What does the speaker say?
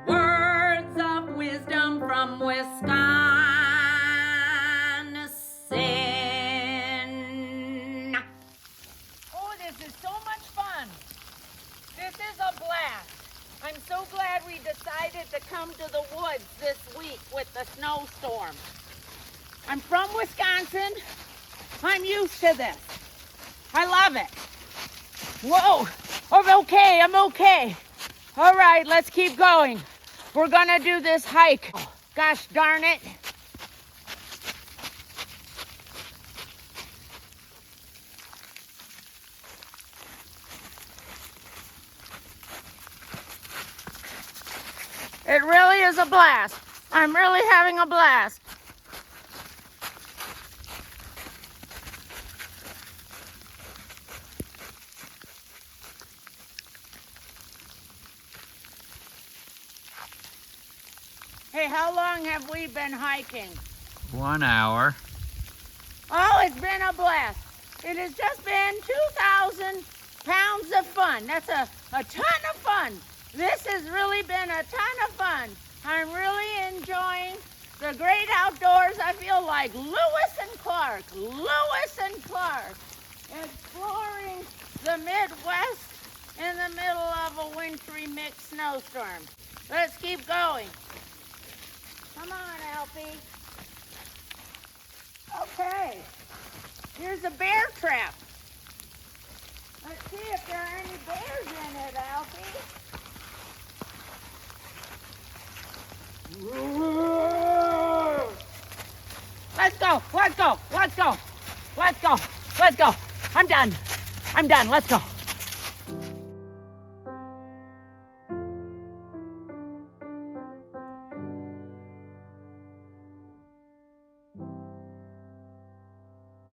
words of wisdom from Wisconsin. Oh, this is so much fun. This is a blast. I'm so glad we decided to come to the woods this week with the snowstorm. I'm from Wisconsin. I'm used to this. I love it. Whoa, I'm okay, I'm okay. All right, let's keep going. We're gonna do this hike. Oh, gosh darn it. It really is a blast. I'm really having a blast. Hey, how long have we been hiking? 1 hour. Oh, it's been a blast. It has just been 2,000 pounds of fun. That's a ton of fun. This has really been a ton of fun. I'm really enjoying the great outdoors. I feel like Lewis and Clark, exploring the Midwest in the middle of a wintry mixed snowstorm. Let's keep going. Come on, Alfie. Okay, here's a bear trap. Let's see if there are any bears in it, Alfie. Let's go, let's go, let's go, let's go, let's go. I'm done, let's go.